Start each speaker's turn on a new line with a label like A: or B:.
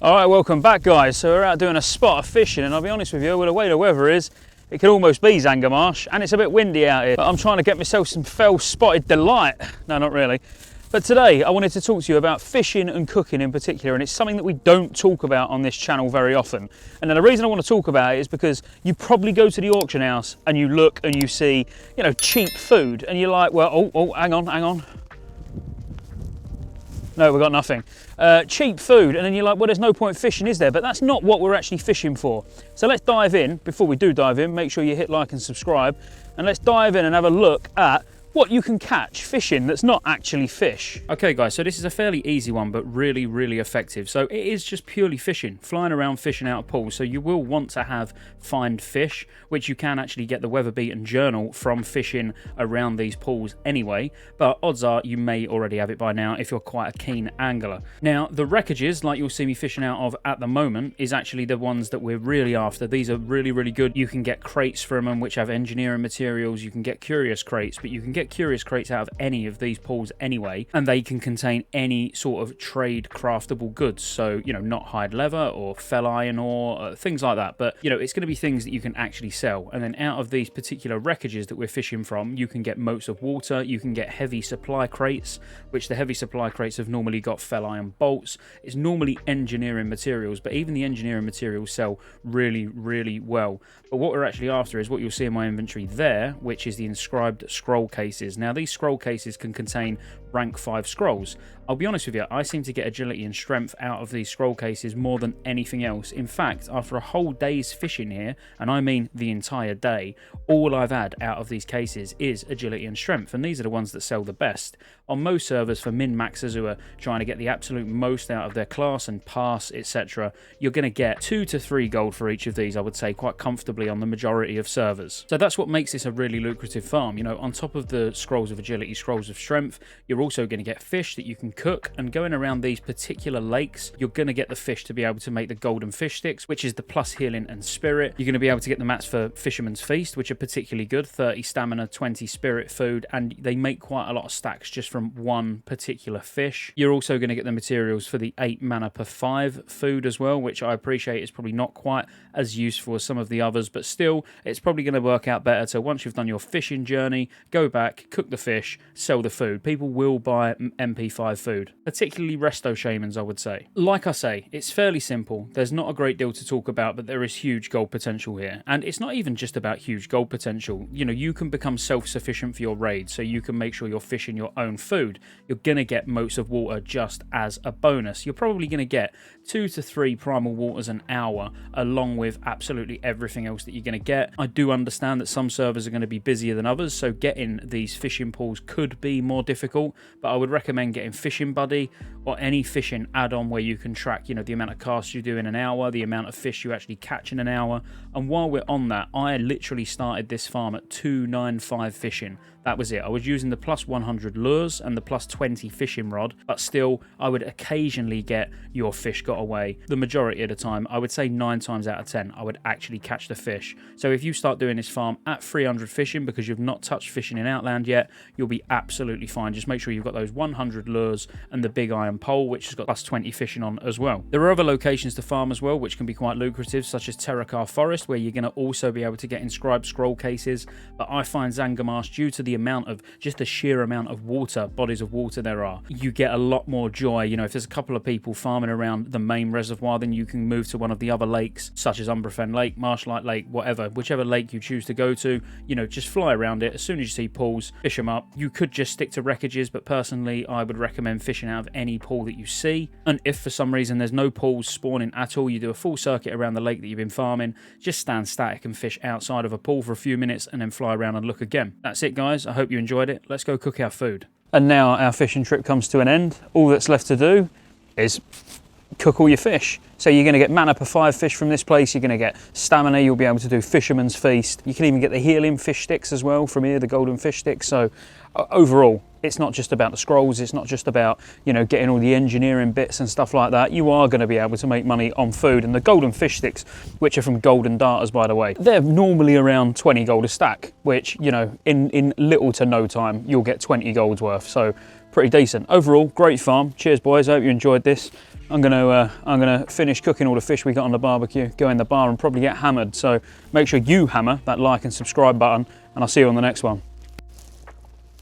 A: All right, welcome back, guys. So we're out doing a spot of fishing, and I'll be honest with you, with the way the weather is, it could almost be Zangarmarsh, and it's a bit windy out here. But I'm trying to get myself some fell-spotted delight. No, not really. But today, I wanted to talk to you about fishing and cooking in particular, and it's something that we don't talk about on this channel very often. And then the reason I want to talk about it is because you probably go to the auction house and you look and you see, you know, cheap food, and you're like, well, hang on. No, we've got nothing. Cheap food, and then you're like, well, there's no point fishing, is there? But that's not what we're actually fishing for. So let's dive in. Before we do dive in, make sure you hit like and subscribe, and let's dive in and have a look at what you can catch fishing that's not actually fish. Okay guys, so this is a fairly easy one, but really, really effective. So it is just purely fishing, flying around fishing out of pools. So you will want to find fish, which you can actually get the weather beaten journal from fishing around these pools anyway, but odds are you may already have it by now if you're quite a keen angler. Now, the wreckages, like you'll see me fishing out of at the moment, is actually the ones that we're really after. These are really, really good. You can get crates from them, which have engineering materials. You can get curious crates, but you can get curious crates out of any of these pools anyway, and they can contain any sort of trade craftable goods. So, you know, not hide leather or fell iron or things like that, but you know, it's going to be things that you can actually sell. And then out of these particular wreckages that we're fishing from, you can get moats of water, you can get heavy supply crates, which the heavy supply crates have normally got fell iron bolts. It's normally engineering materials, but even the engineering materials sell really, really well. But what we're actually after is what you'll see in my inventory there, which is the inscribed scroll cases. Now, these scroll cases can contain rank 5 scrolls. I'll be honest with you, I seem to get agility and strength out of these scroll cases more than anything else. In fact, after a whole day's fishing here, and I mean the entire day, all I've had out of these cases is agility and strength, and these are the ones that sell the best. On most servers, for min-maxers who are trying to get the absolute most out of their class and pass, etc., you're going to get 2 to 3 gold for each of these, I would say, quite comfortably on the majority of servers. So that's what makes this a really lucrative farm. You know, on top of the scrolls of agility, scrolls of strength, you're also going to get fish that you can cook, and going around these particular lakes, you're going to get the fish to be able to make the golden fish sticks, which is the plus healing and spirit. You're going to be able to get the mats for fisherman's feast, which are particularly good, 30 stamina, 20 spirit food, and they make quite a lot of stacks just from one particular fish. You're also going to get the materials for the 8 mana per 5 food as well, which I appreciate is probably not quite as useful as some of the others, but still, it's probably going to work out better. So once you've done your fishing journey, go back, cook the fish, sell the food. People will buy MP5 food, particularly resto shamans, I would say. Like I say, it's fairly simple. There's not a great deal to talk about, but there is huge gold potential here. And it's not even just about huge gold potential. You know, you can become self-sufficient for your raid, so you can make sure you're fishing your own food. You're going to get moats of water just as a bonus. You're probably going to get 2 to 3 primal waters an hour, along with absolutely everything else that you're going to get. I do understand that some servers are going to be busier than others, so getting these fishing pools could be more difficult, but I would recommend getting Fishing Buddy or any fishing add-on where you can track, you know, the amount of casts you do in an hour, the amount of fish you actually catch in an hour. And while we're on that, I literally started this farm at 295 fishing. That was it. I was using the plus 100 lures and the plus 20 fishing rod, but still, I would occasionally get your fish got away. The majority of the time, I would say 9 times out of 10, I would actually catch the fish. So if you start doing this farm at 300 fishing because you've not touched fishing in Outland yet, you'll be absolutely fine. Just make sure you've got those 100 lures and the big iron pole, which has got plus 20 fishing on as well. There are other locations to farm as well, which can be quite lucrative, such as Terrakar Forest, where you're going to also be able to get inscribed scroll cases. But I find Zangarmarsh, due to the amount of, just the sheer amount of water, bodies of water there are, you get a lot more joy. You know, if there's a couple of people farming around the main reservoir, then you can move to one of the other lakes, such as Umbrafen Lake, Marshlight Lake, whatever, whichever lake you choose to go to. You know, just fly around it. As soon as you see pools, fish them up. You could just stick to wreckages, but personally, I would recommend fishing out of any pool that you see. And if for some reason there's no pools spawning at all, you do a full circuit around the lake that you've been farming, just stand static and fish outside of a pool for a few minutes and then fly around and look again. That's it, guys. I hope you enjoyed it. Let's go cook our food. And now our fishing trip comes to an end. All that's left to do is cook all your fish. So you're going to get mana per 5 fish from this place, you're going to get stamina, you'll be able to do fisherman's feast. You can even get the healing fish sticks as well from here, the golden fish sticks. So overall, it's not just about the scrolls, it's not just about, you know, getting all the engineering bits and stuff like that. You are going to be able to make money on food. And the golden fish sticks, which are from Golden Darters, by the way, they're normally around 20 gold a stack, which, you know, in little to no time, you'll get 20 gold's worth. So pretty decent. Overall, great farm. Cheers, boys. I hope you enjoyed this. I'm gonna finish cooking all the fish we got on the barbecue, go in the bar and probably get hammered. So make sure you hammer that like and subscribe button, and I'll see you on the next one.